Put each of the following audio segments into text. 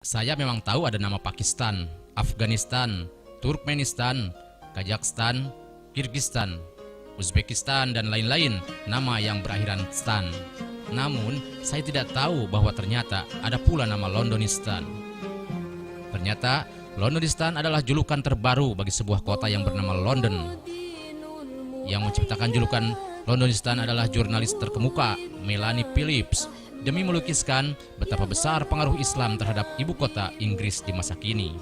Saya memang tahu ada nama Pakistan, Afghanistan, Turkmenistan, Kazakhstan, Kyrgyzstan, Uzbekistan, dan lain-lain nama yang berakhiran stan. Namun, saya tidak tahu bahwa ternyata ada pula nama Londonistan. Ternyata, Londonistan adalah julukan terbaru bagi sebuah kota yang bernama London. Yang menciptakan julukan Londonistan adalah jurnalis terkemuka Melanie Phillips demi melukiskan betapa besar pengaruh Islam terhadap ibu kota Inggris di masa kini.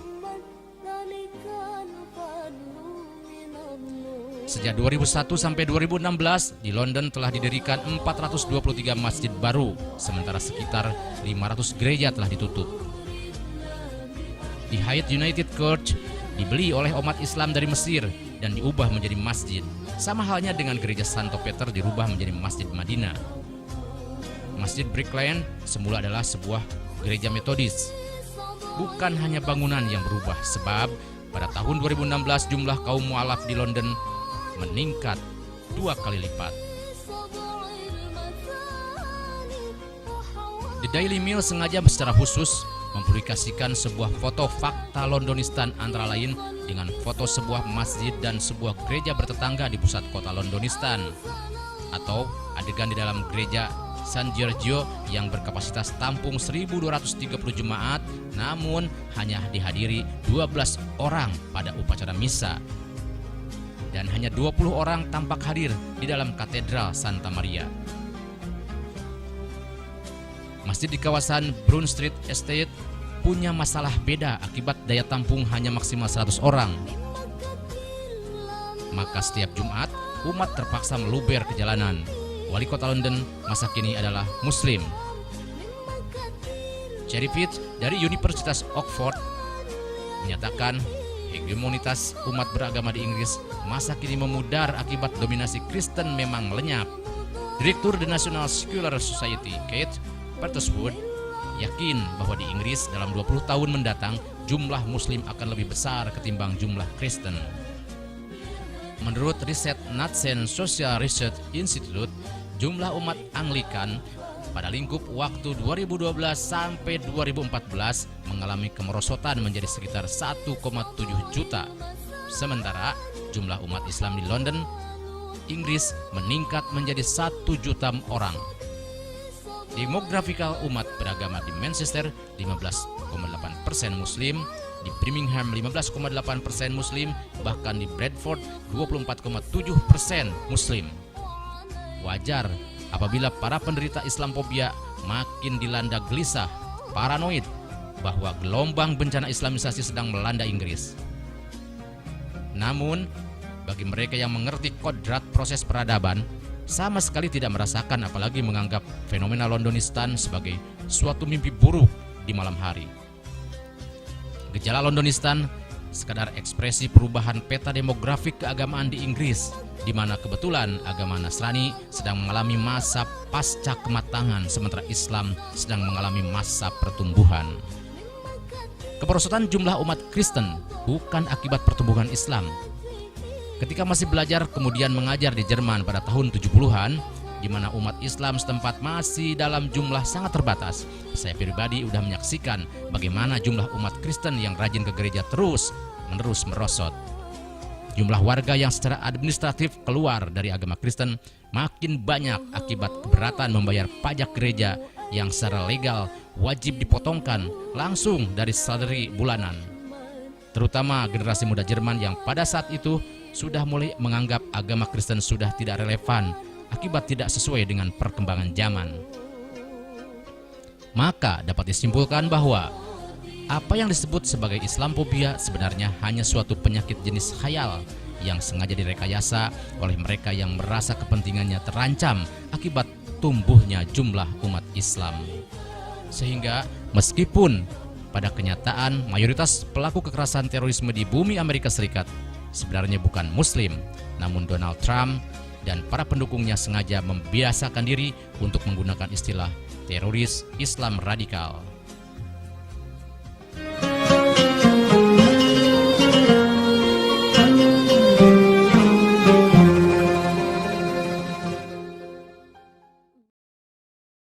Sejak 2001 sampai 2016, di London telah didirikan 423 masjid baru, sementara sekitar 500 gereja telah ditutup. Di Hayat United Church dibeli oleh umat Islam dari Mesir dan diubah menjadi masjid. Sama halnya dengan gereja Santo Peter dirubah menjadi Masjid Madinah. Masjid Brick Lane semula adalah sebuah gereja Metodis. Bukan hanya bangunan yang berubah, sebab pada tahun 2016 jumlah kaum mualaf di London meningkat 2 kali lipat. The Daily Mail sengaja secara khusus mempublikasikan sebuah foto fakta Londonistan, antara lain dengan foto sebuah masjid dan sebuah gereja bertetangga di pusat kota Londonistan, atau adegan di dalam gereja San Giorgio yang berkapasitas tampung 1.230 jemaat, namun hanya dihadiri 12 orang pada upacara misa, dan hanya 20 orang tampak hadir di dalam katedral Santa Maria. Masjid di kawasan Brown Street Estate punya masalah beda akibat daya tampung hanya maksimal 100 orang. Maka setiap Jumat, umat terpaksa meluber ke jalanan. Wali kota London masa kini adalah Muslim. Cherry Fitch dari Universitas Oxford menyatakan hegemonitas umat beragama di Inggris masa kini memudar akibat dominasi Kristen memang melenyap. Direktur The National Secular Society, Kate Parterswood, yakin bahwa di Inggris dalam 20 tahun mendatang jumlah Muslim akan lebih besar ketimbang jumlah Kristen. Menurut riset Natsen Social Research Institute, jumlah umat Anglikan pada lingkup waktu 2012 sampai 2014 mengalami kemerosotan menjadi sekitar 1,7 juta. Sementara jumlah umat Islam di London, Inggris meningkat menjadi 1 juta orang. Demografikal umat beragama di Manchester 15,8% Muslim, di Birmingham 15,8% Muslim, bahkan di Bradford 24,7% Muslim. Wajar apabila para penderita Islamophobia makin dilanda gelisah, paranoid bahwa gelombang bencana Islamisasi sedang melanda Inggris. Namun, bagi mereka yang mengerti kodrat proses peradaban, sama sekali tidak merasakan apalagi menganggap fenomena Londonistan sebagai suatu mimpi buruk di malam hari. Gejala Londonistan sekadar ekspresi perubahan peta demografik keagamaan di Inggris, di mana kebetulan agama Nasrani sedang mengalami masa pasca kematangan sementara Islam sedang mengalami masa pertumbuhan. Kemerosotan jumlah umat Kristen bukan akibat pertumbuhan Islam. Ketika masih belajar kemudian mengajar di Jerman pada tahun 70-an, di mana umat Islam setempat masih dalam jumlah sangat terbatas, saya pribadi sudah menyaksikan bagaimana jumlah umat Kristen yang rajin ke gereja terus-menerus merosot. Jumlah warga yang secara administratif keluar dari agama Kristen makin banyak akibat keberatan membayar pajak gereja yang secara legal wajib dipotongkan langsung dari salary bulanan. Terutama generasi muda Jerman yang pada saat itu sudah mulai menganggap agama Kristen sudah tidak relevan akibat tidak sesuai dengan perkembangan zaman. Maka dapat disimpulkan bahwa apa yang disebut sebagai Islamophobia sebenarnya hanya suatu penyakit jenis khayal yang sengaja direkayasa oleh mereka yang merasa kepentingannya terancam akibat tumbuhnya jumlah umat Islam. Sehingga meskipun pada kenyataan mayoritas pelaku kekerasan terorisme di bumi Amerika Serikat sebenarnya bukan Muslim, namun Donald Trump dan para pendukungnya sengaja membiasakan diri untuk menggunakan istilah teroris Islam radikal.